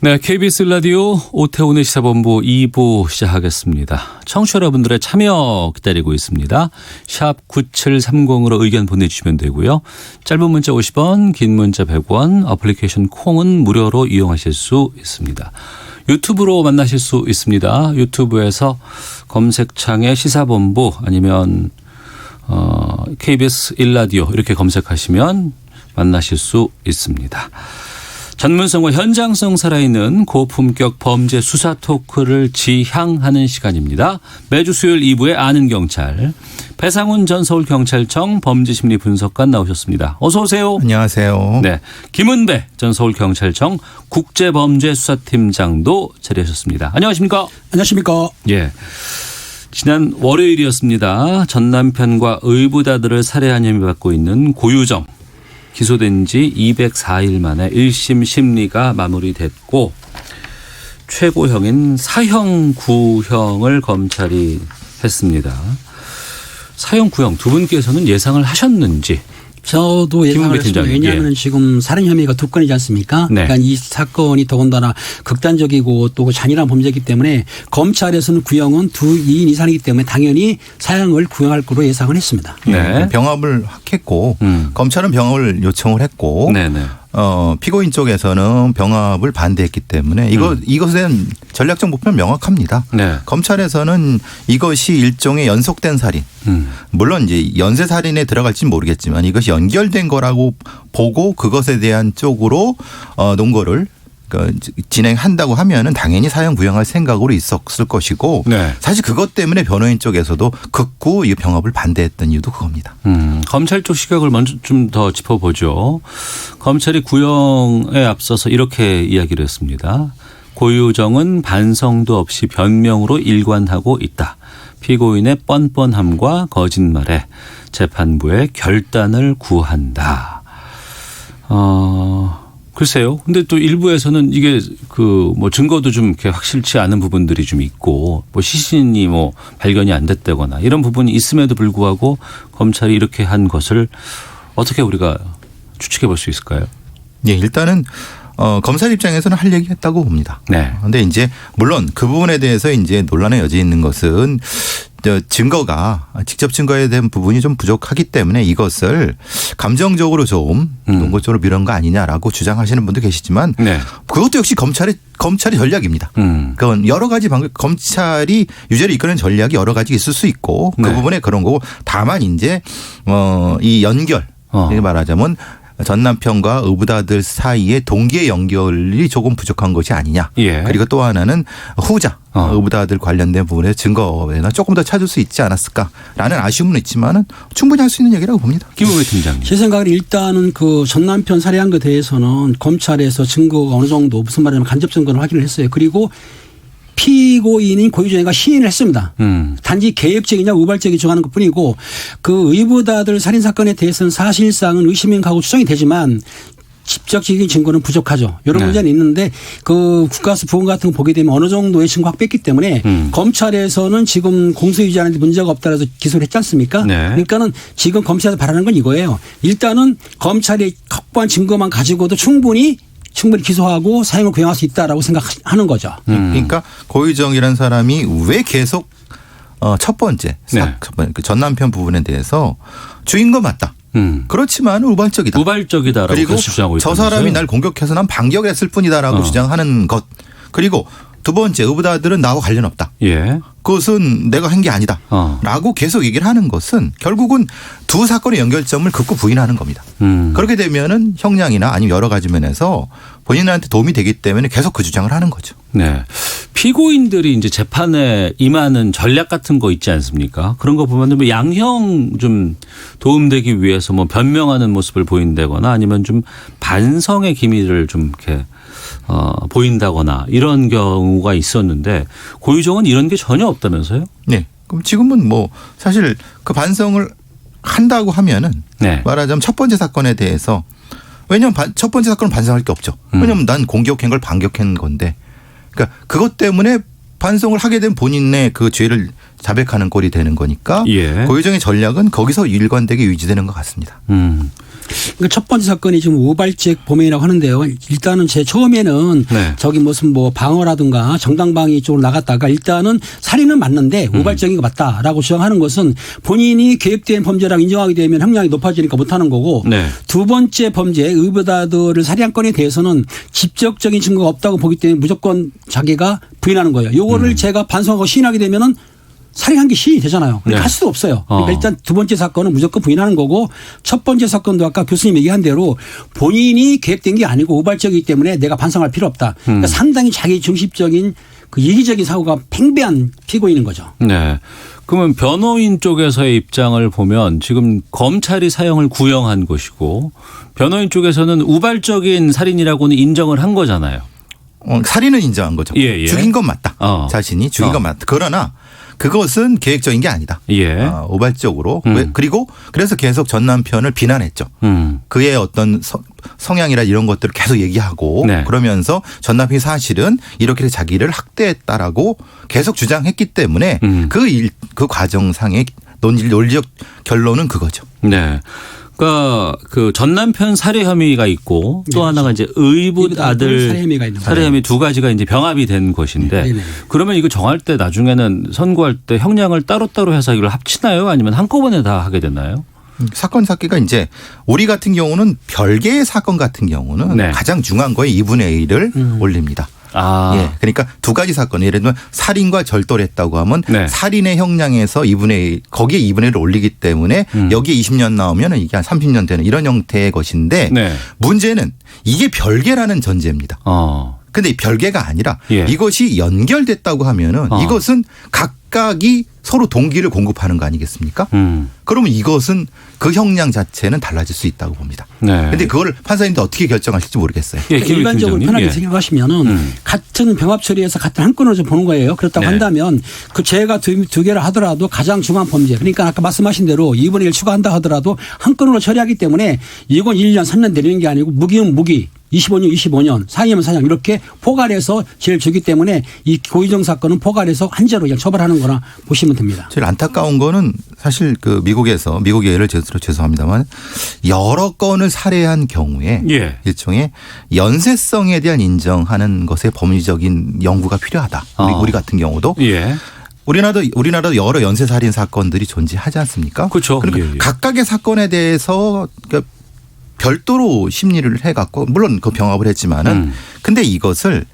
네, KBS 라디오 오태훈의 시사본부 2부 시작하겠습니다. 청취자 여러분들의 참여 기다리고 있습니다. 샵 9730으로 의견 보내주시면 되고요. 짧은 문자 50원, 긴 문자 100원, 어플리케이션 콩은 무료로 이용하실 수 있습니다. 유튜브로 만나실 수 있습니다. 유튜브에서 검색창에 시사본부 아니면 KBS 1라디오 이렇게 검색하시면 만나실 수 있습니다. 전문성과 현장성 살아있는 고품격 범죄 수사 토크를 지향하는 시간입니다. 매주 수요일 2부에 아는 경찰 배상훈 전 서울경찰청 범죄심리 분석관 나오셨습니다. 어서 오세요. 안녕하세요. 네, 김은배 전 서울경찰청 국제범죄수사팀장도 자리하셨습니다. 안녕하십니까? 안녕하십니까? 예. 지난 월요일이었습니다. 전 남편과 의붓아들을 살해한 혐의 받고 있는 고유정. 기소된 지 204일 만에 1심 심리가 마무리됐고 최고형인 사형 구형을 검찰이 했습니다. 사형 구형 두 분께서는 예상을 하셨는지. 저도 예상을 했습니다. 왜냐하면 예. 지금 살인 혐의가 두 건이지 않습니까? 네. 그러니까 이 사건이 더군다나 극단적이고 또 잔인한 범죄이기 때문에 검찰에서는 구형은 2인 이상이기 때문에 당연히 사형을 구형할 거로 예상을 했습니다. 네. 병합을 했고 검찰은 병합을 요청을 했고 네네. 피고인 쪽에서는 병합을 반대했기 때문에 이것에 대한 전략적 목표는 명확합니다. 네. 검찰에서는 이것이 일종의 연속된 살인. 물론 이제 연쇄 살인에 들어갈지는 모르겠지만 이것이 연결된 거라고 보고 그것에 대한 쪽으로 논거를 진행한다고 하면은 당연히 사형 구형할 생각으로 있었을 것이고 네. 사실 그것 때문에 변호인 쪽에서도 극구 이 병합을 반대했던 이유도 그겁니다. 검찰 쪽 시각을 먼저 좀 더 짚어보죠. 검찰이 구형에 앞서서 이렇게 이야기를 했습니다. 고유정은 반성도 없이 변명으로 일관하고 있다. 피고인의 뻔뻔함과 거짓말에 재판부의 결단을 구한다. 글쎄요. 근데 또 일부에서는 이게 뭐 증거도 좀 이렇게 확실치 않은 부분들이 좀 있고 뭐 시신이 뭐 발견이 안 됐다거나 이런 부분이 있음에도 불구하고 검찰이 이렇게 한 것을 어떻게 우리가 추측해 볼 수 있을까요? 예, 일단은 검찰 입장에서는 할 얘기 했다고 봅니다. 네. 그런데 이제 물론 그 부분에 대해서 이제 논란의 여지 있는 것은 증거가 직접 증거에 대한 부분이 좀 부족하기 때문에 이것을 감정적으로 좀 논거적으로 밀은 거 아니냐라고 주장하시는 분도 계시지만 네. 그것도 역시 검찰의 전략입니다. 그건 여러 가지 검찰이 유죄를 이끄는 전략이 여러 가지 있을 수 있고 그 네. 부분에 그런 거고 다만 이제 이 연결 이렇게 말하자면 전 남편과 의붓아들 사이의 동기의 연결이 조금 부족한 것이 아니냐. 예. 그리고 또 하나는 후자 의붓아들 관련된 부분에 증거나 조금 더 찾을 수 있지 않았을까라는 아쉬움은 있지만은 충분히 할 수 있는 얘기라고 봅니다. 김은배 팀장님. 제 생각에는 일단은 그 전 남편 살해한 것에 대해서는 검찰에서 증거가 어느 정도 무슨 말이냐면 간접 증거를 확인을 했어요. 그리고 피고인인 고유정이가 시인을 했습니다. 단지 계획적이냐 우발적이냐 하는 것뿐이고 그 의붓아들 살인 사건에 대해서는 사실상은 의심이 가고 추정이 되지만 직접적인 증거는 부족하죠. 이런 네. 문제는 있는데 그 국가수 부분 같은 거 보게 되면 어느 정도의 증거 확보했기 때문에 검찰에서는 지금 공소유지하는 데 문제가 없다라서 기소를 했지 않습니까? 네. 그러니까는 지금 검찰에서 바라는 건 이거예요. 일단은 검찰이 확보한 증거만 가지고도 충분히 기소하고 사형을 구형할 수 있다라고 생각하는 거죠. 그러니까 고유정이라는 사람이 왜 계속 첫 번째 전 남편 부분에 대해서 주인 거 맞다. 그렇지만 우발적이다. 우발적이다라고 그리고 주장하고 저 사람이 날 공격해서 난 반격을 했을 뿐이다라고 주장하는 것. 그리고 두 번째 의붓아들은 나와 관련 없다. 예. 그것은 내가 한 게 아니다. 라고 계속 얘기를 하는 것은 결국은 두 사건의 연결점을 극구 부인하는 겁니다. 그렇게 되면은 형량이나 아니면 여러 가지 면에서 본인한테 도움이 되기 때문에 계속 그 주장을 하는 거죠. 네. 피고인들이 이제 재판에 임하는 전략 같은 거 있지 않습니까? 그런 거 보면 뭐 양형 좀 도움되기 위해서 뭐 변명하는 모습을 보인다거나 아니면 좀 반성의 기미를 좀 이렇게 보인다거나 이런 경우가 있었는데 고유정은 이런 게 전혀 없다면서요? 네. 그럼 지금은 뭐 사실 그 반성을 한다고 하면은 네. 말하자면 첫 번째 사건에 대해서 왜냐하면 첫 번째 사건은 반성할 게 없죠. 왜냐하면 난 공격한 걸 반격한 건데 그러니까 그것 때문에 반성을 하게 된 본인의 그 죄를 자백하는 꼴이 되는 거니까 예. 고유정의 전략은 거기서 일관되게 유지되는 것 같습니다. 그러니까 첫 번째 사건이 지금 우발적 범행이라고 하는데요. 일단은 제 처음에는 네. 저기 무슨 뭐 방어라든가 정당방위 쪽으로 나갔다가 일단은 살인은 맞는데 우발적인 거 맞다라고 주장하는 것은 본인이 계획된 범죄라고 인정하게 되면 형량이 높아지니까 못하는 거고 네. 두 번째 범죄 의붓아들을 살해한 건에 대해서는 직접적인 증거가 없다고 보기 때문에 무조건 자기가 부인하는 거예요. 요거를 제가 반성하고 시인하게 되면은 살인한 게 시인이 되잖아요. 그러니까 네. 할 수도 없어요. 그러니까 일단 두 번째 사건은 무조건 부인하는 거고 첫 번째 사건도 아까 교수님 얘기한 대로 본인이 계획된 게 아니고 우발적이기 때문에 내가 반성할 필요 없다. 그러니까 상당히 자기 중심적인 그 이기적인 사고가 팽배한 피고인인 거죠. 네. 그러면 변호인 쪽에서의 입장을 보면 지금 검찰이 사형을 구형한 것이고 변호인 쪽에서는 우발적인 살인이라고는 인정을 한 거잖아요. 살인은 인정한 거죠. 예, 예. 죽인 건 맞다. 자신이 죽인 건 맞다. 그러나 그것은 계획적인 게 아니다. 예. 우발적으로. 그리고 그래서 계속 전 남편을 비난했죠. 그의 어떤 성향이라 이런 것들을 계속 얘기하고 네. 그러면서 전 남편이 사실은 이렇게 자기를 학대했다라고 계속 주장했기 때문에 그 과정상의 논리적 결론은 그거죠. 네. 그러니까 그 전 남편 살해 혐의가 있고 또 네, 하나가 이제 의붓 아들 살해 혐의가 있는 살해 혐의 두 가지가 이제 병합이 된 것인데 네, 네. 그러면 이거 정할 때 나중에는 선고할 때 형량을 따로따로 해서 이걸 합치나요? 아니면 한꺼번에 다 하게 되나요? 사건 사기가 이제 우리 같은 경우는 별개의 사건 같은 경우는 네. 가장 중요한 거에 2분의 1을 올립니다. 예. 그러니까 두 가지 사건. 예를 들면 살인과 절도를 했다고 하면 네. 살인의 형량에서 2분의 1, 거기에 2분의 1을 올리기 때문에 여기에 20년 나오면 이게 한 30년 되는 이런 형태의 것인데 네. 문제는 이게 별개라는 전제입니다. 근데 이 별개가 아니라 예. 이것이 연결됐다고 하면은 이것은 각각이 서로 동기를 공급하는 거 아니겠습니까? 그러면 이것은 그 형량 자체는 달라질 수 있다고 봅니다. 그런데 네. 그걸 판사님도 어떻게 결정하실지 모르겠어요. 예, 그러니까 일반적으로 팀장님. 편하게 예. 생각하시면은 같은 병합 처리해서 같은 한 건으로 좀 보는 거예요. 그렇다고 네. 한다면 그 죄가 두 개를 하더라도 가장 중한 범죄. 그러니까 아까 말씀하신 대로 2분의 1 추가한다 하더라도 한 건으로 처리하기 때문에 이건 1년 3년 내리는 게 아니고 무기면 무기. 25년, 25년, 사형이면 사형 이렇게 포괄해서 죄를 주기 때문에 이 고의정 사건은 포괄해서 한죄로 그냥 처벌하는 거나 보시면 됩니다. 제일 안타까운 거는 사실 그 미국의 예를 들어 죄송합니다만 여러 건을 살해한 경우에 예. 일종의 연쇄성에 대한 인정하는 것에 법리적인 연구가 필요하다. 우리 같은 경우도. 예. 우리나라도 여러 연쇄살인 사건들이 존재하지 않습니까? 그렇죠. 그러니까 예, 예. 각각의 사건에 대해서 그러니까 별도로 심리를 해갖고 물론 그 병합을 했지만은 근데 이것을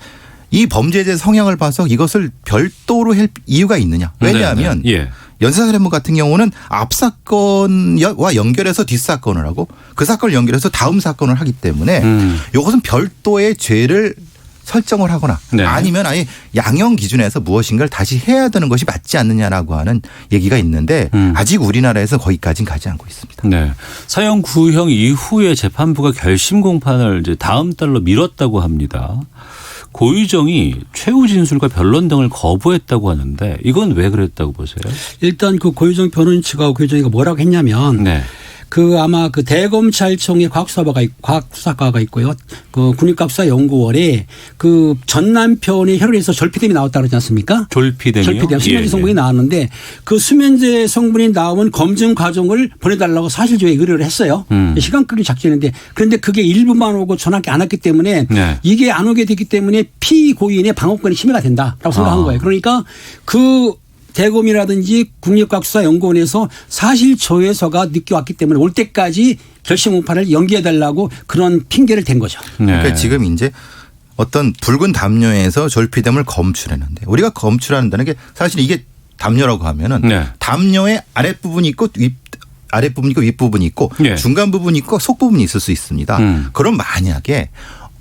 이 범죄자의 성향을 봐서 이것을 별도로 할 이유가 있느냐. 왜냐하면 네, 네. 예. 연쇄살인범 같은 경우는 앞 사건과 연결해서 뒷 사건을 하고 그 사건을 연결해서 다음 사건을 하기 때문에 이것은 별도의 죄를 설정을 하거나 네. 아니면 아예 양형 기준에서 무엇인가를 다시 해야 되는 것이 맞지 않느냐라고 하는 얘기가 있는데 아직 우리나라에서 거기까지는 가지 않고 있습니다. 네. 사형 구형 이후에 재판부가 결심 공판을 이제 다음 달로 미뤘다고 합니다. 고의정이 최후 진술과 변론 등을 거부했다고 하는데 이건 왜 그랬다고 보세요? 일단 그 고유정 변호인 측하고 고유정이가 뭐라고 했냐면 네. 그 아마 그 대검찰청의 과학수사과가 있고요. 그 국립과학수사연구원에 그 전 남편의 혈흔에서 절피뎀이 나왔다 그러지 않습니까? 졸피뎀이요? 절피뎀 수면제 예, 성분이 예. 나왔는데 그 수면제 성분이 나오면 검증 과정을 보내달라고 사실조회 의뢰를 했어요. 시간 끌기 작전인데 그런데 그게 일부만 오고 전화기 안 왔기 때문에 네. 이게 안 오게 됐기 때문에 피고인의 방어권이 침해가 된다라고 생각한 거예요. 그러니까 그 대검이라든지 국립과학수사연구원에서 사실조회서가 늦게 왔기 때문에 올 때까지 결심 공판을 연기해달라고 그런 핑계를 댄 거죠. 네. 그러니까 지금 이제 어떤 붉은 담요에서 졸피뎀을 검출했는데 우리가 검출한다는 게 사실 이게 담요라고 하면은 네. 담요의 아랫부분이 있고 아랫부분이 있고 윗부분이 있고 예. 중간 부분이 있고 속부분이 있을 수 있습니다. 그럼 만약에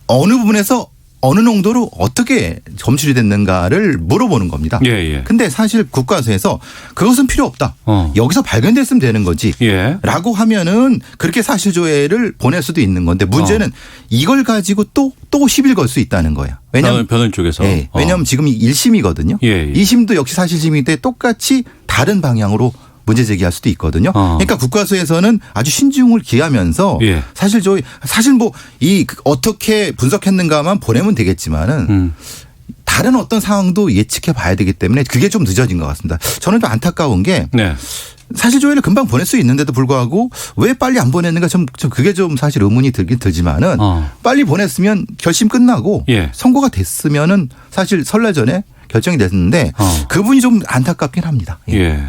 어느 부분에서 어느 농도로 어떻게 검출이 됐는가를 물어보는 겁니다. 예, 예. 근데 사실 국과수에서 그것은 필요 없다. 여기서 발견됐으면 되는 거지. 예. 라고 하면은 그렇게 사실조회를 보낼 수도 있는 건데 문제는 이걸 가지고 또 10일 걸 수 있다는 거예요. 왜냐하면 변호인 쪽에서. 예, 왜냐하면 지금 1심이거든요. 예, 예. 2심도 역시 사실심의 때 똑같이 다른 방향으로 문제 제기할 수도 있거든요. 그러니까 국과수에서는 아주 신중을 기하면서 예. 사실 뭐 이 어떻게 분석했는가만 보내면 되겠지만은 다른 어떤 상황도 예측해 봐야 되기 때문에 그게 좀 늦어진 것 같습니다. 저는 좀 안타까운 게 네. 사실 조회를 금방 보낼 수 있는데도 불구하고 왜 빨리 안 보냈는가 좀 그게 좀 사실 의문이 들긴 들지만은 빨리 보냈으면 결심 끝나고 예. 선고가 됐으면은 사실 설날 전에 결정이 됐는데 그분이 좀 안타깝긴 합니다. 예. 예.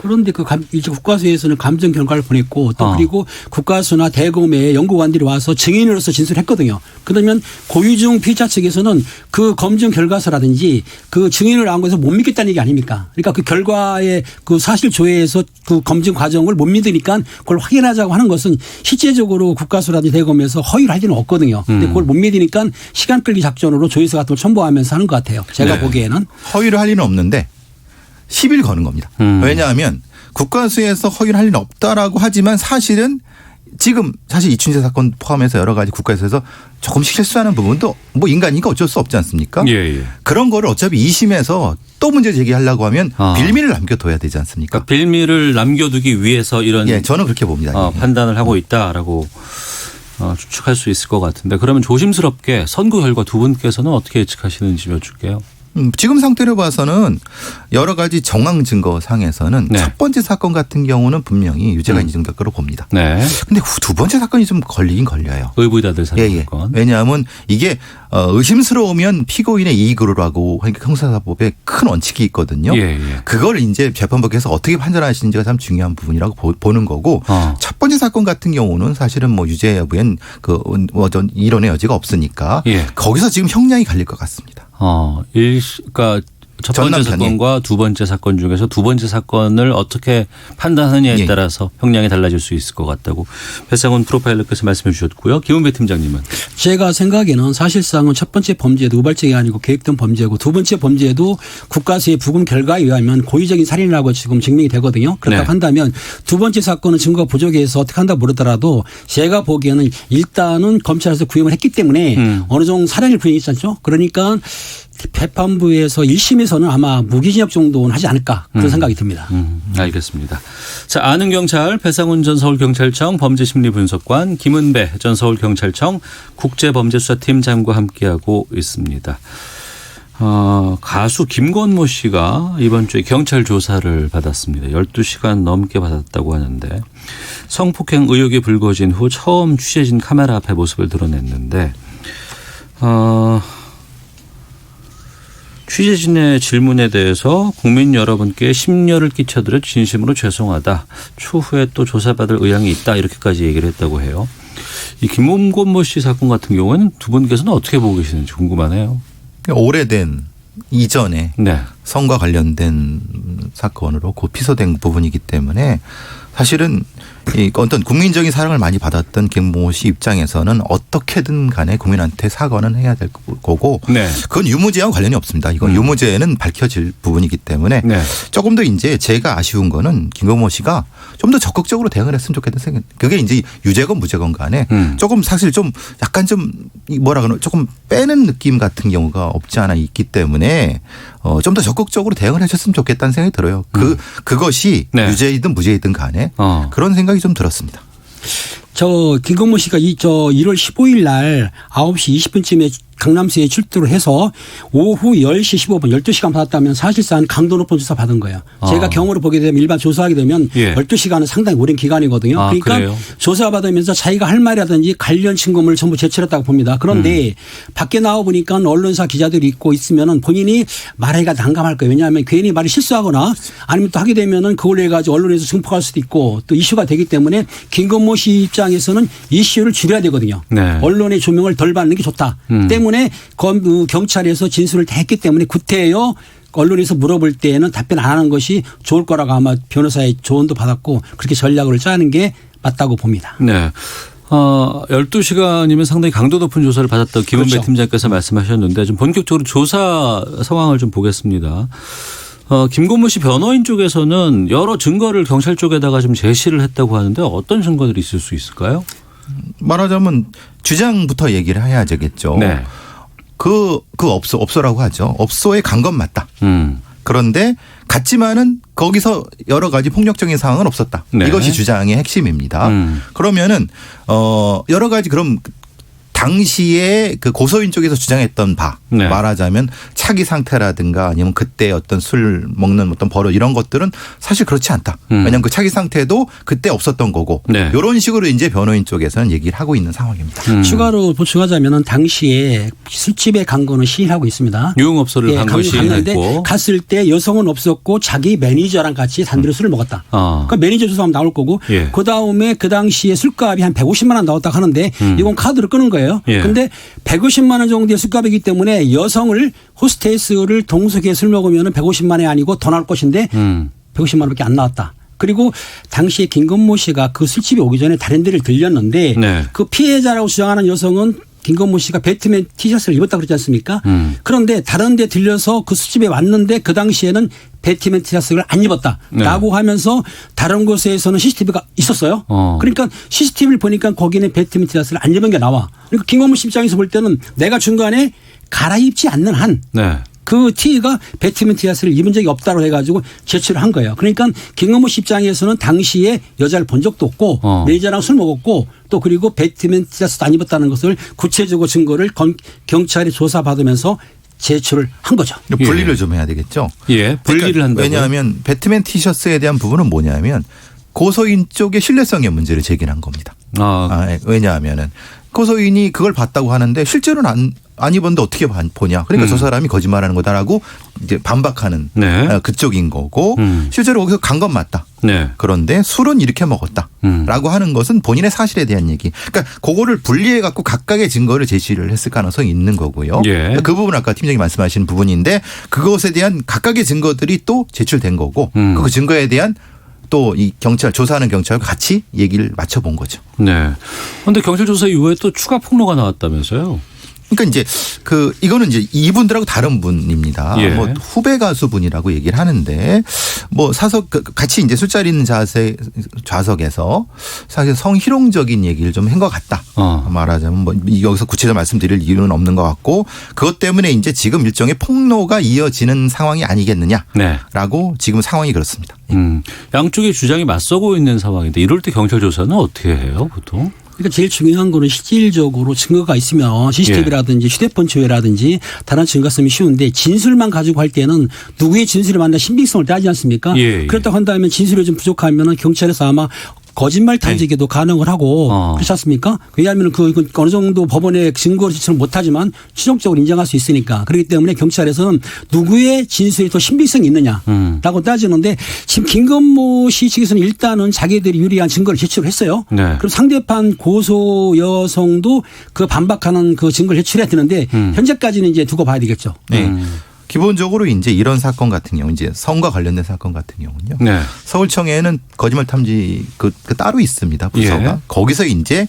그런데 이제 국가수에서는 감정 결과를 보냈고 또 그리고 국가수나 대검의 연구관들이 와서 증인으로서 진술했거든요. 그러면 고유중 피의자 측에서는 그 검증 결과서라든지 그 증인을 안 거에서 못 믿겠다는 얘기 아닙니까? 그러니까 그 결과의 그 사실 조회에서 그 검증 과정을 못 믿으니까 그걸 확인하자고 하는 것은 실제적으로 국가수라든지 대검에서 허위를 할 리는 없거든요. 근데 그걸 못 믿으니까 시간 끌기 작전으로 조회서 같은 걸 첨부하면서 하는 것 같아요. 제가 네. 보기에는. 허위를 할 리는 없는데 10일 거는 겁니다. 왜냐하면 국가수에서 허위를 할 리는 없다라고 하지만 사실은 지금 사실 이춘재 사건 포함해서 여러 가지 국가에서 조금씩 실수하는 부분도 뭐 인간이니까 어쩔 수 없지 않습니까? 예, 예. 그런 거를 어차피 2심에서 또 문제 제기하려고 하면 빌미를 남겨둬야 되지 않습니까? 그러니까 빌미를 남겨두기 위해서 이런 예, 저는 그렇게 봅니다. 판단을 하고 있다라고 추측할 수 있을 것 같은데 그러면 조심스럽게 선고 결과 두 분께서는 어떻게 예측하시는지 여쭐게요. 지금 상태로 봐서는 여러 가지 정황 증거 상에서는 네. 첫 번째 사건 같은 경우는 분명히 유죄가 인정될 거로 봅니다. 네. 근데 두 번째 사건이 좀 걸리긴 걸려요. 의부자들 예. 사건. 왜냐하면 이게 의심스러우면 피고인의 이익으로라고 하니까 형사사법에 큰 원칙이 있거든요. 예. 그걸 이제 재판부께서 어떻게 판단하시는지가 참 중요한 부분이라고 보는 거고 첫 번째 사건 같은 경우는 사실은 뭐 유죄 여부엔 이론의 여지가 없으니까 예. 거기서 지금 형량이 갈릴 것 같습니다. 그러니까 첫 번째 전남편이. 사건과 두 번째 사건 중에서 두 번째 사건을 어떻게 판단하느냐에 예. 따라서 형량이 달라질 수 있을 것 같다고 배상훈 프로파일러께서 말씀해 주셨고요. 김은배 팀장님은. 제가 생각에는 사실상은 첫 번째 범죄도 우발적이 아니고 계획된 범죄고 두 번째 범죄도 국가수의 부금 결과에 의하면 고의적인 살인이라고 지금 증명이 되거든요. 그렇다고 네. 한다면 두 번째 사건은 증거가 부족해서 어떻게 한다고 모르더라도 제가 보기에는 일단은 검찰에서 구형을 했기 때문에 어느 정도 살인을 부인했지 않죠. 그러니까 재판부에서 1심에서는 아마 무기징역 정도는 하지 않을까 그런 생각이 듭니다. 알겠습니다. 자, 아는 경찰 배상훈 전 서울경찰청 범죄심리분석관 김은배 전 서울경찰청 국제범죄수사팀장과 함께하고 있습니다. 가수 김건모 씨가 이번 주에 경찰 조사를 받았습니다. 12시간 넘게 받았다고 하는데 성폭행 의혹이 불거진 후 처음 취재진 카메라 앞에 모습을 드러냈는데 취재진의 질문에 대해서 국민 여러분께 심려를 끼쳐드려 진심으로 죄송하다. 추후에 또 조사받을 의향이 있다. 이렇게까지 얘기를 했다고 해요. 이 김건모 씨 사건 같은 경우는 두 분께서는 어떻게 보고 계시는지 궁금하네요. 오래된 이전에 네. 성과 관련된 사건으로 곧 피소된 부분이기 때문에 사실은 이 어떤 국민적인 사랑을 많이 받았던 김건모 씨 입장에서는 어떻게든 간에 국민한테 사과는 해야 될 거고 네. 그건 유무죄와 관련이 없습니다. 이건 유무죄는 밝혀질 부분이기 때문에 네. 조금 더 이제 제가 아쉬운 거는 김건모 씨가 좀 더 적극적으로 대응을 했으면 좋겠다는 생각. 그게 이제 유죄건 무죄건 간에 조금 사실 좀 약간 좀 뭐라 그러나 조금 빼는 느낌 같은 경우가 없지 않아 있기 때문에 좀 더 적극적으로 대응을 하셨으면 좋겠다는 생각이 들어요. 그것이 네. 유죄이든 무죄이든 간에 그런 생각이 좀 들었습니다. 김건모 씨가 1월 15일 날 9시 20분쯤에 강남시에 출두를 해서 오후 10시 15분 12시간 받았다면 사실상 강도 높은 조사 받은 거예요. 제가 경우를 보게 되면 일반 조사하게 되면 예. 12시간은 상당히 오랜 기간이거든요. 그러니까 그래요? 조사받으면서 자기가 할 말이라든지 관련 증거물을 전부 제출했다고 봅니다. 그런데 밖에 나와 보니까 언론사 기자들이 있고 있으면 본인이 말하기가 난감할 거예요. 왜냐하면 괜히 말이 실수하거나 아니면 또 하게 되면은 그걸 해가지고 언론에서 증폭할 수도 있고 또 이슈가 되기 때문에 김건모 씨 입장에서는 이슈를 줄여야 되거든요. 네. 언론의 조명을 덜 받는 게 좋다. 때문에 경찰에서 진술을 다 했기 때문에 구태여 언론에서 물어볼 때에는 답변 안 하는 것이 좋을 거라고 아마 변호사의 조언도 받았고 그렇게 전략을 짜는 게 맞다고 봅니다. 네. 12시간이면 상당히 강도 높은 조사를 받았다고 김은배 그렇죠. 팀장께서 말씀하셨는데 좀 본격적으로 조사 상황을 좀 보겠습니다. 김건모 씨 변호인 쪽에서는 여러 증거를 경찰 쪽에다가 좀 제시를 했다고 하는데 어떤 증거들이 있을 수 있을까요? 말하자면 주장부터 얘기를 해야 되겠죠. 네. 그 업소라고 하죠. 업소에 간 건 맞다. 그런데 갔지만은 거기서 여러 가지 폭력적인 상황은 없었다. 네. 이것이 주장의 핵심입니다. 그러면은 여러 가지 그럼 당시에 그 고소인 쪽에서 주장했던 바 네. 말하자면 차기 상태라든가 아니면 그때 어떤 술 먹는 어떤 버릇 이런 것들은 사실 그렇지 않다. 왜냐하면 그 차기 상태도 그때 없었던 거고 네. 이런 식으로 이제 변호인 쪽에서는 얘기를 하고 있는 상황입니다. 추가로 보충하자면은 당시에 술집에 간 거는 시인하고 있습니다. 유흥업소를 간 것이 갔는데 했고. 갔을 때 여성은 없었고 자기 매니저랑 같이 단둘이 술을 먹었다. 그러니까 매니저 조사하면 나올 거고 예. 그다음에 그 당시에 술값이 한 150만 원 나왔다고 하는데 이건 카드로 끄는 거예요. 예. 근데 150만 원 정도의 술값이기 때문에 여성을 호스테이스를 동석에 술 먹으면 150만 원이 아니고 더 나올 것인데 150만 원밖에 안 나왔다. 그리고 당시에 김건모 씨가 그 술집에 오기 전에 다른 데를 들렸는데 네. 그 피해자라고 주장하는 여성은 김건모 씨가 배트맨 티셔츠를 입었다고 그러지 않습니까? 그런데 다른 데 들려서 그 술집에 왔는데 그 당시에는 배트맨 티셔츠를 안 입었다라고 네. 하면서 다른 곳에서는 CCTV가 있었어요. 그러니까 CCTV를 보니까 거기는 배트맨 티셔츠를 안 입은 게 나와. 그러니까 김건모 씨 입장에서 볼 때는 내가 중간에 갈아입지 않는 한 네. 그 티가 배트맨 티셔츠를 입은 적이 없다고 해가지고 제출을 한 거예요. 그러니까 김건모 씨 입장에서는 당시에 여자를 본 적도 없고 매니저랑 술 먹었고 또 그리고 배트맨 티셔츠도 안 입었다는 것을 구체적으로 증거를 경찰이 조사받으면서 제출을 한 거죠. 분리를 좀 해야 되겠죠. 예, 분리를 그러니까 한다고요? 왜냐하면 배트맨 티셔츠에 대한 부분은 뭐냐면 고소인 쪽의 신뢰성의 문제를 제기한 겁니다. 왜냐하면은 고소인이 그걸 봤다고 하는데 실제로는 안 입었는데 어떻게 보냐. 그러니까 저 사람이 거짓말하는 거다라고 이제 반박하는 네. 그쪽인 거고 실제로 거기서 간 건 맞다. 네. 그런데 술은 이렇게 먹었다라고 하는 것은 본인의 사실에 대한 얘기. 그러니까 그거를 분리해 갖고 각각의 증거를 제시를 했을 가능성이 있는 거고요. 예. 그 부분 아까 팀장님 말씀하신 부분인데 그것에 대한 각각의 증거들이 또 제출된 거고 그 증거에 대한 또 이 경찰 조사하는 경찰과 같이 얘기를 맞춰본 거죠. 네. 그런데 경찰 조사 이후에 또 추가 폭로가 나왔다면서요? 그러니까 이제 이거는 이제 이분들하고 다른 분입니다. 예. 뭐 후배 가수분이라고 얘기를 하는데 뭐 같이 이제 술자리 있는 좌석에서 사실 성희롱적인 얘기를 좀 한 것 같다. 말하자면 뭐 여기서 구체적으로 말씀드릴 이유는 없는 것 같고 그것 때문에 이제 지금 일종의 폭로가 이어지는 상황이 아니겠느냐라고 네. 지금 상황이 그렇습니다. 양쪽의 주장이 맞서고 있는 상황인데 이럴 때 경찰 조사는 어떻게 해요, 보통? 그러니까 제일 중요한 거는 실질적으로 증거가 있으면 CCTV라든지 휴대폰 조회라든지 다른 증거 쓰면 쉬운데 진술만 가지고 할 때는 누구의 진술을 만나 신빙성을 따지지 않습니까? 예. 그렇다고 한다면 진술이 좀 부족하면 경찰에서 아마 거짓말 탐지기도 가능을 하고 그렇지 않습니까? 왜냐하면 그 어느 정도 법원에 증거를 제출 못하지만 추정적으로 인정할 수 있으니까 그렇기 때문에 경찰에서는 누구의 진술이 더 신빙성이 있느냐라고 따지는데 지금 김건모 씨 측에서는 일단은 자기들이 유리한 증거를 제출했어요. 네. 그럼 상대판 고소 여성도 그 반박하는 그 증거를 제출해야 되는데 현재까지는 이제 두고 봐야 되겠죠. 네. 기본적으로 이제 이런 사건 같은 경우 이제 성과 관련된 사건 같은 경우는요. 네. 서울청에는 거짓말 탐지 그 따로 있습니다. 부서가. 예. 거기서 이제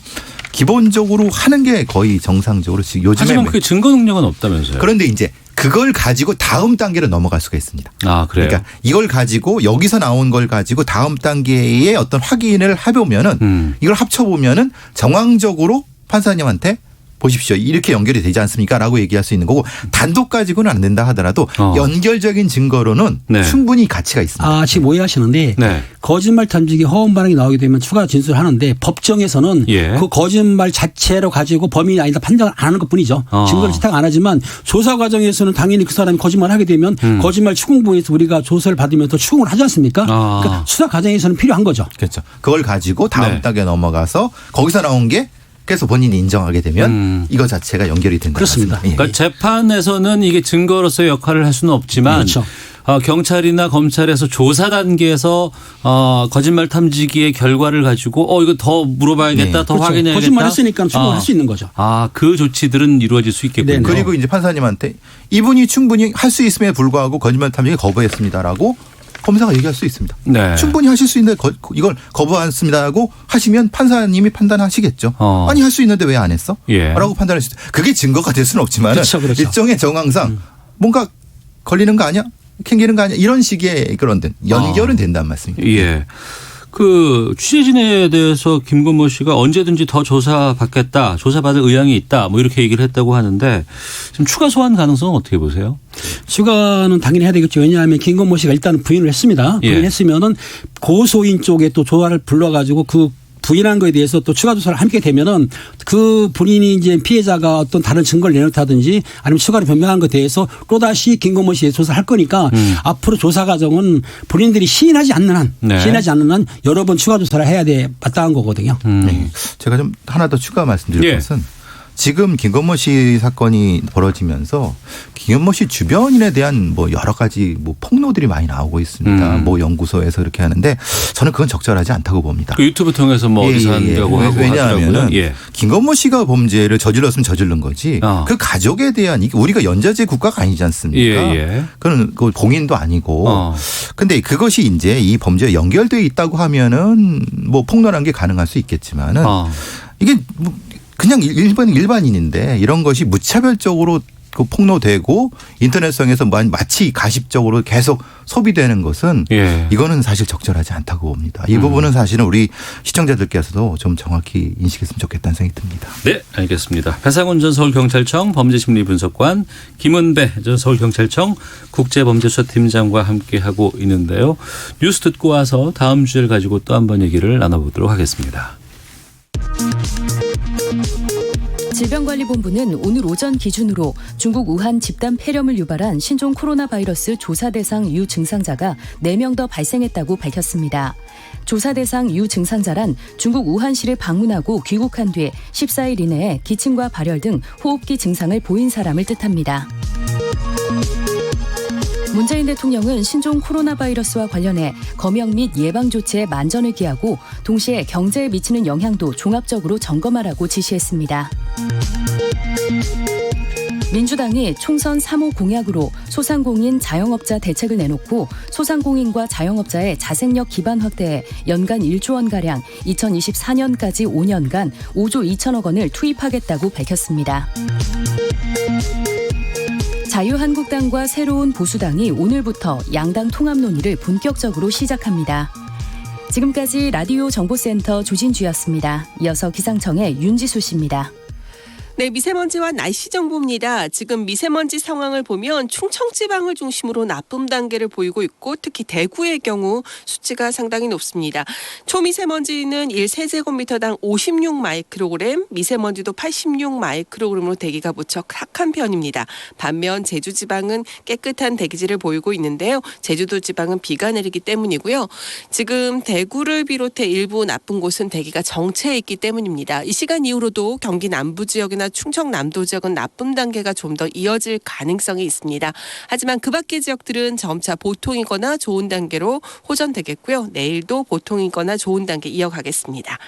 기본적으로 하는 게 거의 정상적으로 지금 요즘에 하지만 그게 증거 능력은 없다면서요? 그런데 이제 그걸 가지고 다음 단계로 넘어갈 수가 있습니다. 아, 그래요? 그러니까 이걸 가지고 여기서 나온 걸 가지고 다음 단계의 어떤 확인을 해보면은 이걸 합쳐보면은 정황적으로 판사님한테 보십시오. 이렇게 연결이 되지 않습니까? 라고 얘기할 수 있는 거고 단독 가지고는 안 된다 하더라도 연결적인 증거로는 네. 충분히 가치가 있습니다. 아, 지금 오해하시는데 네. 거짓말 탐지기 허언 반응이 나오게 되면 추가 진술을 하는데 법정에서는 예. 그 거짓말 자체로 가지고 범인이 아니다 판단을 안 하는 것뿐이죠. 증거를 채택 안 하지만 조사 과정에서는 당연히 그 사람이 거짓말을 하게 되면 거짓말 추궁부에서 우리가 조사를 받으면서 추궁을 하지 않습니까? 그러니까 수사 과정에서는 필요한 거죠. 그렇죠. 그걸 가지고 다음 네. 단계 넘어가서 거기서 나온 게 그래서 본인이 인정하게 되면 이거 자체가 연결이 된다. 그렇습니다. 예. 그러니까 재판에서는 이게 증거로서의 역할을 할 수는 없지만 그렇죠. 경찰이나 검찰에서 조사 단계에서 거짓말 탐지기의 결과를 가지고 이거 더 물어봐야겠다, 네. 더 그렇죠. 확인해야겠다. 거짓말 했으니까 추궁할 수 있는 거죠. 그 조치들은 이루어질 수 있겠군요. 네. 그리고 이제 판사님한테 이분이 충분히 할 수 있음에 불구하고 거짓말 탐지기 거부했습니다라고 검사가 얘기할 수 있습니다. 네. 충분히 하실 수 있는데 이걸 거부했습니다라고 하시면 판사님이 판단하시겠죠. 아니 할 수 있는데 왜 안 했어? 예. 라고 판단할 수 있어요. 그게 증거가 될 수는 없지만 그렇죠. 일종의 정황상 뭔가 걸리는 거 아니야? 캥기는 거 아니야? 이런 식의 그런 연결은 된다는 말씀입니다. 예. 그 취재진에 대해서 김건모 씨가 언제든지 더 조사받겠다, 조사받을 의향이 있다, 뭐 이렇게 얘기를 했다고 하는데 지금 추가 소환 가능성은 어떻게 보세요? 추가는 당연히 해야 되겠죠. 왜냐하면 김건모 씨가 일단 부인을 했습니다. 예. 부인했으면은 고소인 쪽에 또 조사를 불러가지고 그 부인한 거에 대해서 또 추가 조사를 함께 되면은 그 본인이 이제 피해자가 어떤 다른 증거를 내놓다든지 아니면 추가로 변명한 것에 대해서 또다시 김건모 씨에 조사할 거니까 앞으로 조사 과정은 본인들이 시인하지 않는 한 여러 번 추가 조사를 해야 돼 마땅한 거거든요. 네. 제가 좀 하나 더 추가 말씀드릴 것은 지금 김건모 씨 사건이 벌어지면서 김건모 씨 주변인에 대한 뭐 여러 가지 뭐 폭로들이 많이 나오고 있습니다. 뭐 연구소에서 이렇게 하는데 저는 그건 적절하지 않다고 봅니다. 그 유튜브 통해서 뭐 어디서 한다고 하고 왜냐하면 김건모 씨가 범죄를 저질렀으면 저질른 거지 그 가족에 대한 이게 우리가 연좌제 국가가 아니지 않습니까? 그건 그 공인도 아니고 근데 그것이 이제 이 범죄에 연결되어 있다고 하면은 뭐 폭로라는 게 가능할 수 있겠지만은 이게 뭐 그냥 일반인인데 이런 것이 무차별적으로 그 폭로되고 인터넷상에서 마치 가십적으로 계속 소비되는 것은 이거는 사실 적절하지 않다고 봅니다. 이 부분은 사실은 우리 시청자들께서도 좀 정확히 인식했으면 좋겠다는 생각이 듭니다. 네, 알겠습니다. 배상훈 전 서울경찰청 범죄심리분석관, 김은배 전 서울경찰청 국제범죄수사팀장과 함께하고 있는데요. 뉴스 듣고 와서 다음 주제를 가지고 또 한 번 얘기를 나눠보도록 하겠습니다. 질병관리본부는 오늘 오전 기준으로 중국 우한 집단 폐렴을 유발한 신종 코로나 바이러스 조사 대상 유증상자가 4명 더 발생했다고 밝혔습니다. 조사 대상 유증상자란 중국 우한시를 방문하고 귀국한 뒤 14일 이내에 기침과 발열 등 호흡기 증상을 보인 사람을 뜻합니다. 문재인 대통령은 신종 코로나 바이러스와 관련해 검역 및 예방 조치에 만전을 기하고 동시에 경제에 미치는 영향도 종합적으로 점검하라고 지시했습니다. 민주당이 총선 3호 공약으로 소상공인 자영업자 대책을 내놓고 소상공인과 자영업자의 자생력 기반 확대에 연간 1조 원가량 2024년까지 5년간 5조 2천억 원을 투입하겠다고 밝혔습니다. 자유한국당과 새로운 보수당이 오늘부터 양당 통합 논의를 본격적으로 시작합니다. 지금까지 라디오 정보센터 조진주였습니다. 이어서 기상청의 윤지수 씨입니다. 네, 미세먼지와 날씨 정보입니다. 지금 미세먼지 상황을 보면 충청지방을 중심으로 나쁨 단계를 보이고 있고 특히 대구의 경우 수치가 상당히 높습니다. 초미세먼지는 1세제곱미터당 56 마이크로그램, 미세먼지도 86 마이크로그램으로 대기가 무척 탁한 편입니다. 반면 제주지방은 깨끗한 대기질을 보이고 있는데요. 제주도 지방은 비가 내리기 때문이고요. 지금 대구를 비롯해 일부 나쁜 곳은 대기가 정체해 있기 때문입니다. 이 시간 이후로도 경기 남부 지역이나 충청 남도 지역은 나쁨 단계가 좀 더 이어질 가능성이 있습니다. 하지만 그 밖의 지역들은 점차 보통이거나 좋은 단계로 호전되겠고요. 내일도 보통이거나 좋은 단계 이어가겠습니다.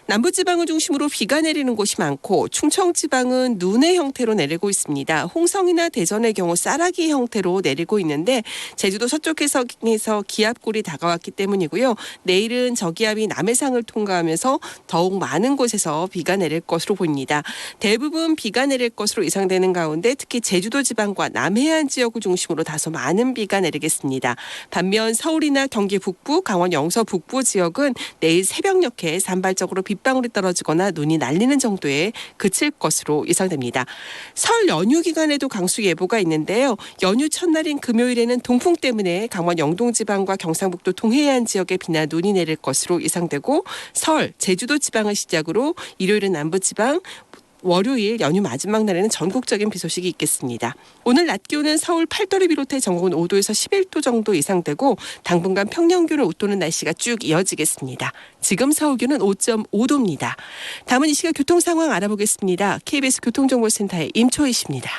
남부지방을 중심으로 비가 내리는 곳이 많고 충청지방은 눈의 형태로 내리고 있습니다. 홍성이나 대전의 경우 쌀아기 형태로 내리고 있는데 제주도 서쪽에서 기압골이 다가왔기 때문이고요. 내일은 저기압이 남해상을 통과하면서 더욱 많은 곳에서 비가 내릴 것으로 보입니다. 대부분 비가 내릴 것으로 예상되는 가운데 특히 제주도 지방과 남해안 지역을 중심으로 다소 많은 비가 내리겠습니다. 반면 서울이나 경기 북부, 강원 영서 북부 지역은 내일 새벽녘에 산발적으로 빗방울이 떨어지거나 눈이 날리는 정도에 그칠 것으로 예상됩니다. 설 연휴 기간에도 강수 예보가 있는데요. 연휴 첫날인 금요일에는 동풍 때문에 강원 영동지방과 경상북도 동해안 지역에 비나 눈이 내릴 것으로 예상되고 설, 제주도 지방을 시작으로 일요일은 남부지방, 월요일 연휴 마지막 날에는 전국적인 비 소식이 있겠습니다. 오늘 낮 기온은 서울 8도를 비롯해 전국은 5도에서 11도 정도 예상되고 당분간 평년기온을 웃도는 날씨가 쭉 이어지겠습니다. 지금 서울 기온은 5.5도입니다. 다음은 이 시각 교통 상황 알아보겠습니다. KBS 교통정보센터의 임초희 씨입니다.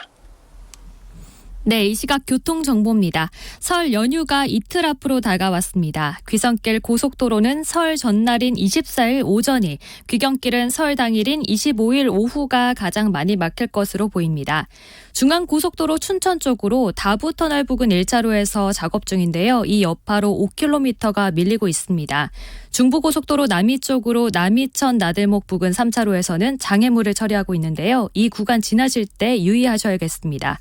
네, 이 시각 교통정보입니다. 설 연휴가 이틀 앞으로 다가왔습니다. 귀성길 고속도로는 설 전날인 24일 오전이, 귀경길은 설 당일인 25일 오후가 가장 많이 막힐 것으로 보입니다. 중앙고속도로 춘천 쪽으로 다부터널 부근 1차로에서 작업 중인데요. 이 여파로 5km가 밀리고 있습니다. 중부고속도로 남이 쪽으로 남이천 나들목 부근 3차로에서는 장애물을 처리하고 있는데요. 이 구간 지나실 때 유의하셔야겠습니다.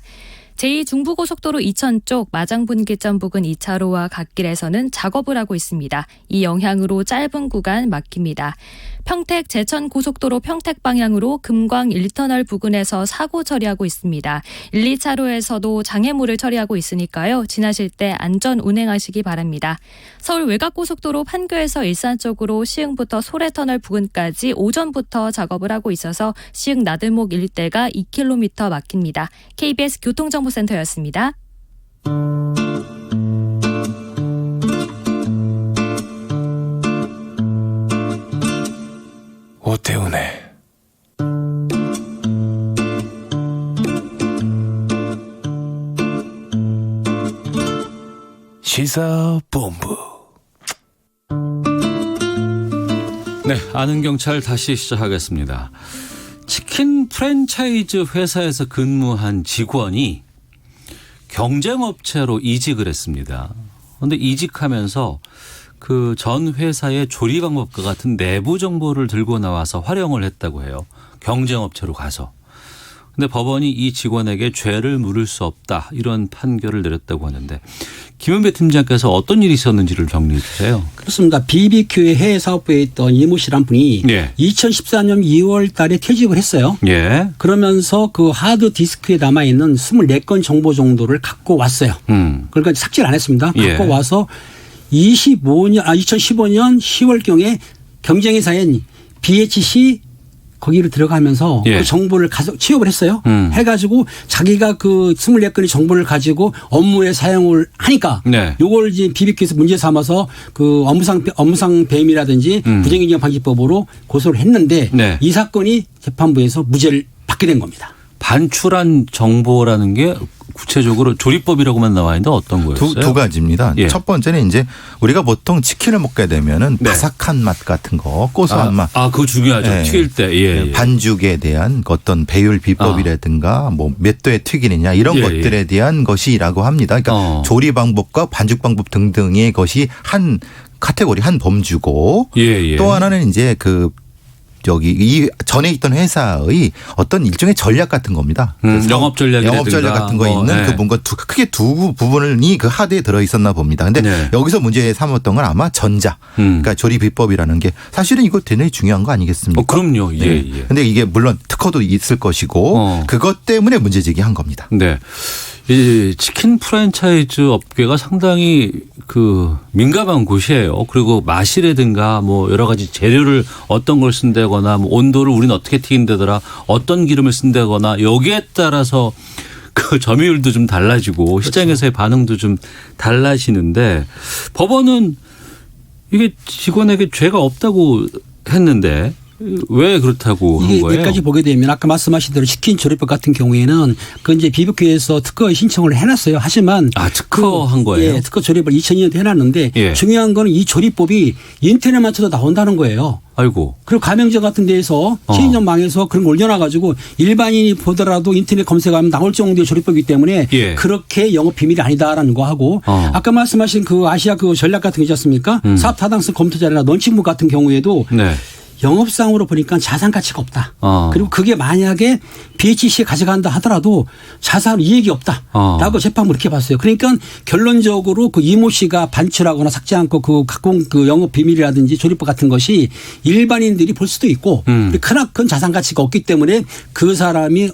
제2중부고속도로 이천 쪽 마장분기점 부근 2차로와 갓길에서는 작업을 하고 있습니다. 이 영향으로 짧은 구간 막힙니다. 평택 제천고속도로 평택 방향으로 금광 1터널 부근에서 사고 처리하고 있습니다. 1, 2차로에서도 장애물을 처리하고 있으니까요. 지나실 때 안전 운행하시기 바랍니다. 서울 외곽고속도로 판교에서 일산 쪽으로 시흥부터 소래터널 부근까지 오전부터 작업을 하고 있어서 시흥 나들목 일대가 2km 막힙니다. KBS 교통정보센터였습니다. 오태훈의 시사본부. 네, 아는 경찰 다시 시작하겠습니다. 치킨 프랜차이즈 회사에서 근무한 직원이 경쟁업체로 이직을 했습니다. 그런데 이직하면서 그 전 회사의 조리 방법과 같은 내부 정보를 들고 나와서 활용을 했다고 해요. 경쟁업체로 가서. 근데 법원이 이 직원에게 죄를 물을 수 없다 이런 판결을 내렸다고 하는데 김은배 팀장께서 어떤 일이 있었는지를 정리해 주세요. 그렇습니다. BBQ의 해외 사업부에 있던 이모 씨란 분이 2014년 2월 달에 퇴직을 했어요. 예. 그러면서 그 하드 디스크에 남아있는 24건 정보 정도를 갖고 왔어요. 그러니까 삭제를 안 했습니다. 갖고 와서 2015년 10월경에 경쟁회사인 BHC 거기를 들어가면서 그 정보를 취업을 했어요. 해가지고 자기가 그 24건의 정보를 가지고 업무에 사용을 하니까 요걸 이제 BBQ에서 문제 삼아서 그 업무상 배임이라든지 부정행정 방지법으로 고소를 했는데 이 사건이 재판부에서 무죄를 받게 된 겁니다. 반출한 정보라는 게 구체적으로 조리법이라고만 나와 있는데 어떤 거였어요? 두 가지입니다. 첫 번째는 이제 우리가 보통 치킨을 먹게 되면은 바삭한 맛 같은 거, 고소한 맛. 그거 중요하죠. 튀길 때. 반죽에 대한 어떤 배율 비법이라든가 뭐 몇 도에 튀기느냐 이런 것들에 대한 것이라고 합니다. 그러니까 조리 방법과 반죽 방법 등등의 것이 한 카테고리, 한 범주고 또 하나는 이제 이 전에 있던 회사의 어떤 일종의 전략 같은 겁니다. 영업 전략 같은 거 있는 그 뭔가 크게 두 부분이 그 하드에 들어 있었나 봅니다. 근데 여기서 문제 삼았던 건 아마 전자, 그러니까 조리 비법이라는 게 사실은 이거 굉장히 중요한 거 아니겠습니까? 그럼요. 근데 이게 물론 특허도 있을 것이고 그것 때문에 문제 제기한 겁니다. 네. 이 치킨 프랜차이즈 업계가 상당히 그 민감한 곳이에요. 그리고 맛이라든가 뭐 여러 가지 재료를 어떤 걸 쓴다거나 뭐 온도를 우리는 어떻게 튀긴다더라 어떤 기름을 쓴다거나 여기에 따라서 그 점유율도 좀 달라지고 시장에서의 반응도 좀 달라지는데 법원은 이게 직원에게 죄가 없다고 했는데 왜 그렇다고 한 거예요? 몇 가지 보게 되면 아까 말씀하신 대로 치킨 조리법 같은 경우에는 그 이제 BBQ에서 특허 신청을 해놨어요. 하지만 특허한 거예요? 특허 조리법 2002년에 해놨는데 중요한 거는 이 조리법이 인터넷만 쳐도 나온다는 거예요. 아이고. 그리고 가맹점 같은 데에서 체인점망에서 그런 걸 올려놔가지고 일반인이 보더라도 인터넷 검색하면 나올 정도의 조리법이기 때문에 그렇게 영업 비밀이 아니다라는 거 하고 아까 말씀하신 그 아시아 그 전략 같은 거 있지 않습니까? 사업 타당성 검토 자료나 런칭부 같은 경우에도 영업상으로 보니까 자산 가치가 없다. 그리고 그게 만약에 BHC에 가져간다 하더라도 자산 이익이 없다라고 재판부 이렇게 봤어요. 그러니까 결론적으로 그 이모 씨가 반출하거나 삭제 않고 그 갖고 온 그 영업 비밀이라든지 조리법 같은 것이 일반인들이 볼 수도 있고 크나큰 자산 가치가 없기 때문에 그 사람이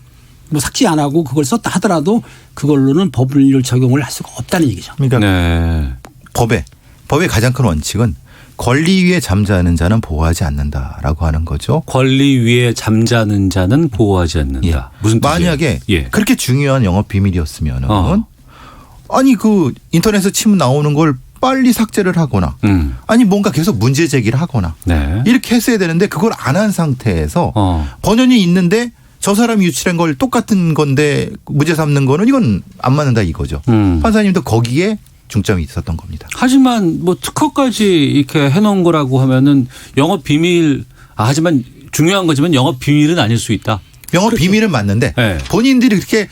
뭐 삭제 안 하고 그걸 썼다 하더라도 그걸로는 법률 적용을 할 수가 없다는 얘기죠. 그러니까 법의 가장 큰 원칙은 권리 위에 잠자는 자는 보호하지 않는다라고 하는 거죠. 권리 위에 잠자는 자는 보호하지 않는다. 무슨 뜻이에요? 만약에 그렇게 중요한 영업 비밀이었으면은 아니 그 인터넷에 치면 나오는 걸 빨리 삭제를 하거나 아니 뭔가 계속 문제 제기를 하거나 이렇게 했어야 되는데 그걸 안 한 상태에서 번연이 있는데 저 사람이 유출한 걸 똑같은 건데 무죄 삼는 거는 이건 안 맞는다 이거죠. 판사님도 거기에 중점이 있었던 겁니다. 하지만 뭐 특허까지 이렇게 해놓은 거라고 하면은 영업 비밀 하지만 중요한 거지만 영업 비밀은 아닐 수 있다. 영업 비밀은 맞는데 본인들이 그렇게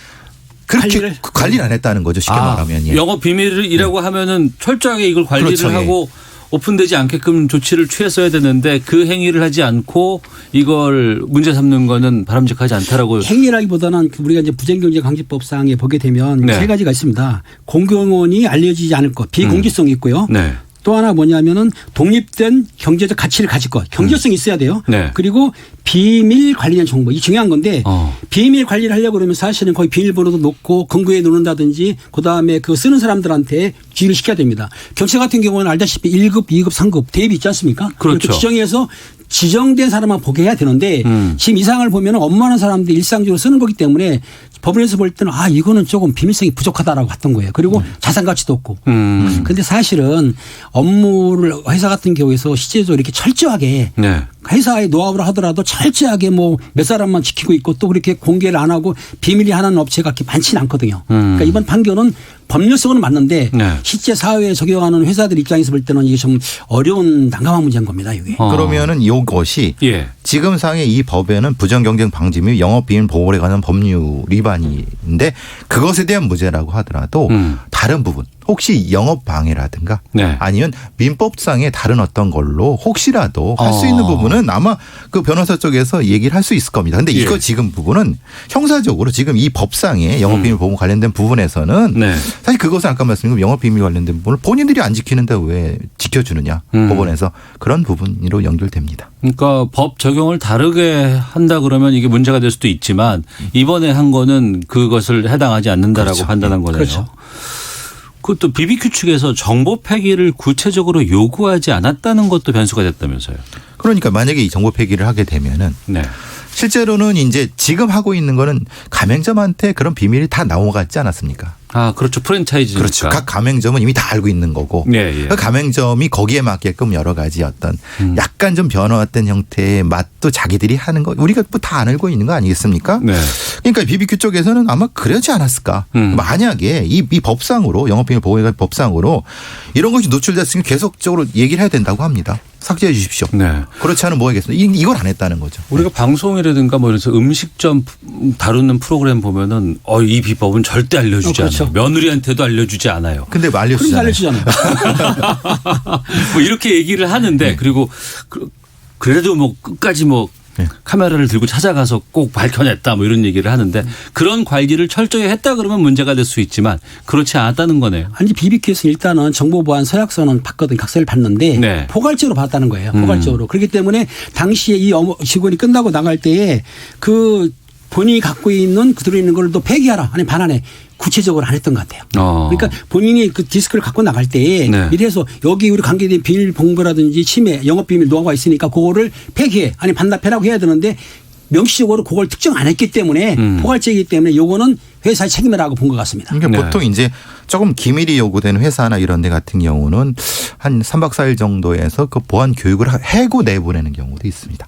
관리를 안 했다는 거죠. 쉽게 말하면. 영업 비밀이라고 하면은 철저하게 이걸 관리를 하고 오픈되지 않게끔 조치를 취했어야 되는데 그 행위를 하지 않고 이걸 문제 삼는 거는 바람직하지 않다라고. 행위라기보다는 우리가 이제 부정경제방지법상에 보게 되면 네. 세 가지가 있습니다. 공공원이 알려지지 않을 것, 비공개성이 있고요. 네. 또 하나 뭐냐면은 독립된 경제적 가치를 가질 것, 경제성이 있어야 돼요. 네. 그리고 비밀 관리된 정보, 이 중요한 건데 비밀 관리를 하려고 그러면 사실은 거의 비밀번호도 놓고 근거에 놓는다든지 그다음에 그 쓰는 사람들한테 주의를 시켜야 됩니다. 경찰 같은 경우는 알다시피 1급, 2급, 3급 대입이 있지 않습니까? 그렇죠. 이렇게 지정해서 지정된 사람만 보게 해야 되는데 지금 이 상황을 보면 업무하는 사람들이 일상적으로 쓰는 거기 때문에 법원에서 볼 때는 이거는 조금 비밀성이 부족하다라고 봤던 거예요. 그리고 자산 가치도 없고. 그런데 사실은 업무를 회사 같은 경우에서 실제적으로 이렇게 철저하게 네. 회사의 노하우를 하더라도 철저하게 뭐 몇 사람만 지키고 있고 또 그렇게 공개를 안 하고 비밀리 하는 업체가 그렇게 많지는 않거든요. 그러니까 이번 판결은 법률성은 맞는데 네. 실제 사회에 적용하는 회사들 입장에서 볼 때는 이게 좀 어려운 난감한 문제인 겁니다. 이게. 그러면은 이것이 예. 지금 상의 이 법에는 부정경쟁 방지 및 영업비밀 보호에 관한 법률 위반인데 그것에 대한 무죄라고 하더라도 다른 부분 혹시 영업 방해라든가 네. 아니면 민법상의 다른 어떤 걸로 혹시라도 할 수 있는 부분은 아마 그 변호사 쪽에서 얘기를 할 수 있을 겁니다. 근데 이거 예. 지금 부분은 형사적으로 지금 이 법상의 영업비밀 보호 관련된 부분에서는 네. 사실 그것은 아까 말씀드린 영업비밀 관련된 부분을 본인들이 안 지키는데 왜 지켜주느냐 법원에서 그런 부분으로 연결됩니다. 그러니까 법 적용을 다르게 한다 그러면 이게 문제가 될 수도 있지만 이번에 한 거는 그것을 해당하지 않는다라고 그렇죠. 판단한 거네요. 그렇죠. 그것도 BBQ 측에서 정보 폐기를 구체적으로 요구하지 않았다는 것도 변수가 됐다면서요. 그러니까 만약에 이 정보 폐기를 하게 되면은 네. 실제로는 이제 지금 하고 있는 거는 가맹점한테 그런 비밀이 다 넘어갔지 않았습니까? 아, 그렇죠. 프랜차이즈니까. 그렇죠. 각 가맹점은 이미 다 알고 있는 거고 예, 예. 그 가맹점이 거기에 맞게끔 여러 가지 어떤 약간 좀 변화된 형태의 맛도 자기들이 하는 거 우리가 뭐 다 안 알고 있는 거 아니겠습니까? 네. 그러니까 BBQ 쪽에서는 아마 그러지 않았을까. 만약에 이 법상으로 영업비밀 보호가 법상으로 이런 것이 노출됐으면 계속적으로 얘기를 해야 된다고 합니다. 삭제해 주십시오. 네. 그렇지 않으면 뭐 하겠습니까? 이걸 안 했다는 거죠. 우리가 방송이라든가 뭐 이래서 음식점 다루는 프로그램 보면은 이 비법은 절대 알려주지 그렇죠. 않아요. 며느리한테도 알려주지 않아요. 근데 뭐 그럼 알려주잖아요. 알려주잖아요. 뭐 이렇게 얘기를 하는데 그리고 그래도 뭐 끝까지 뭐 카메라를 들고 찾아가서 꼭 밝혀냈다 뭐 이런 얘기를 하는데 그런 관리를 철저히 했다 그러면 문제가 될 수 있지만 그렇지 않았다는 거네요. 아니 BBQ에서 일단은 정보보안 서약서는 받거든 각서를 받는데 네. 포괄적으로 받았다는 거예요. 포괄적으로. 그렇기 때문에 당시에 이 직원이 끝나고 나갈 때에 그 본인이 갖고 있는 그 들어있는 걸 또 폐기하라 아니 반환해 구체적으로 안 했던 것 같아요. 그러니까 본인이 그 디스크를 갖고 나갈 때에 네. 미리 해서 여기 우리 관계된 비밀 공개라든지 침해 영업비밀 노하우가 있으니까 그거를 폐기해 아니 반납해라고 해야 되는데 명시적으로 그걸 특정 안 했기 때문에 포괄적이기 때문에 요거는 회사의 책임이라고 본 것 같습니다. 그러니까 네. 보통 이제 조금 기밀이 요구되는 회사나 이런 데 같은 경우는 한 3박 4일 정도에서 그 보안 교육을 해고 내보내는 경우도 있습니다.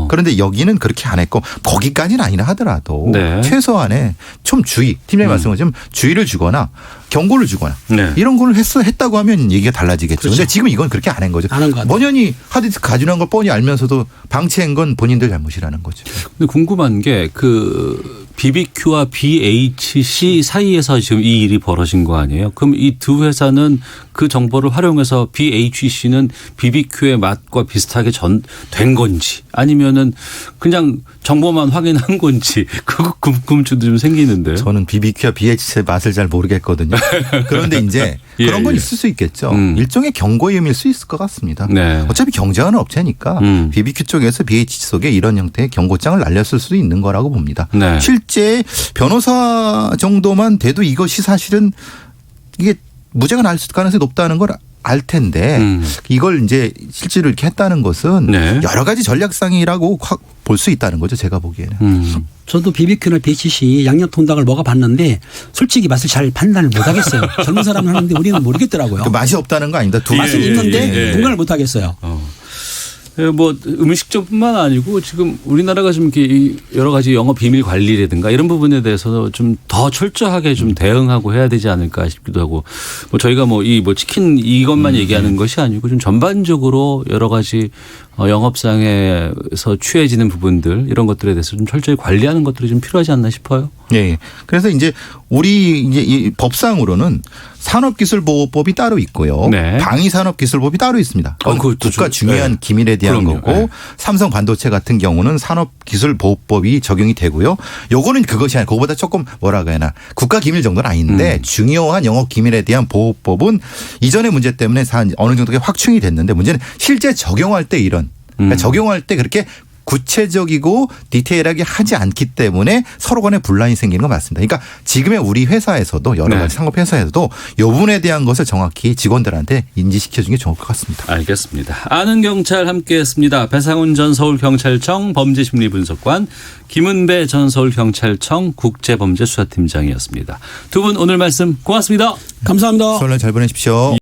그런데 여기는 그렇게 안 했고 거기까지는 아니라 하더라도 네. 최소한의 좀 팀장님 말씀하신 주의를 주거나 경고를 주거나 네. 이런 걸 했다고 하면 얘기가 달라지겠죠. 그런데 지금 이건 그렇게 안 한 거죠. 안 한 것 같아요. 본연이 하드디스크 가져간 걸 뻔히 알면서도 방치한 건 본인들 잘못이라는 거죠. 근데 궁금한 게 그 BBQ와 BHC 사이에서 지금 이 일이 벌어진 거 아니에요? 그럼 이 두 회사는 그 정보를 활용해서 BHC는 BBQ의 맛과 비슷하게 된 건지 아니면은 그냥 정보만 확인한 건지 그거 궁금증도 좀 생기는데요. 저는 BBQ와 BHC의 맛을 잘 모르겠거든요. 그런데 이제 예, 그런 건 예. 있을 수 있겠죠. 일종의 경고의 의미일 수 있을 것 같습니다. 네. 어차피 경쟁하는 업체니까 BBQ 쪽에서 BHC 속에 이런 형태의 경고장을 날렸을 수도 있는 거라고 봅니다. 네. 실제 변호사 정도만 돼도 이것이 사실은 이게 무죄가 날 가능성이 높다는 걸 알 텐데 이걸 이제 실제로 이렇게 했다는 것은 네. 여러 가지 전략상이라고 확 볼 수 있다는 거죠. 제가 보기에는. 저도 BBQ나 BHC 양념통닭을 먹어봤는데 솔직히 맛을 잘 판단을 못하겠어요. 젊은 사람은 하는데 우리는 모르겠더라고요. 그 맛이 없다는 거 아닙니다. 맛은 예, 있는데 예, 예. 분간을 못하겠어요. 뭐 음식점뿐만 아니고 지금 우리나라가 좀 이렇게 여러 가지 영업 비밀 관리라든가 이런 부분에 대해서 좀 더 철저하게 좀 대응하고 해야 되지 않을까 싶기도 하고 뭐 저희가 뭐 치킨 이것만 얘기하는 것이 아니고 좀 전반적으로 여러 가지 영업상에서 취해지는 부분들 이런 것들에 대해서 좀 철저히 관리하는 것들이 좀 필요하지 않나 싶어요. 예. 그래서 이제 우리 이제 이 법상으로는 산업기술보호법이 따로 있고요. 네. 방위산업기술법이 따로 있습니다. 그것도 국가 좀, 중요한 네. 기밀에 대한 그럼요. 거고 네. 삼성 반도체 같은 경우는 산업기술보호법이 적용이 되고요. 요거는 그것이 아니라 그거보다 조금 뭐라고 해야 하나 국가 기밀 정도는 아닌데 중요한 영업 기밀에 대한 보호법은 이전의 문제 때문에 어느 정도 확충이 됐는데 문제는 실제 적용할 때 이런 그러니까 적용할 때 그렇게 구체적이고 디테일하게 하지 않기 때문에 서로 간에 분란이 생기는 건 맞습니다. 그러니까 지금의 우리 회사에서도 여러 가지 상업 회사에서도 이 부분에 대한 것을 정확히 직원들한테 인지시켜 주는 게 좋을 것 같습니다. 알겠습니다. 아는 경찰 함께했습니다. 배상훈 전 서울경찰청 범죄심리분석관, 김은배 전 서울경찰청 국제범죄수사팀장이었습니다. 두 분 오늘 말씀 고맙습니다. 감사합니다. 설날 잘 보내십시오.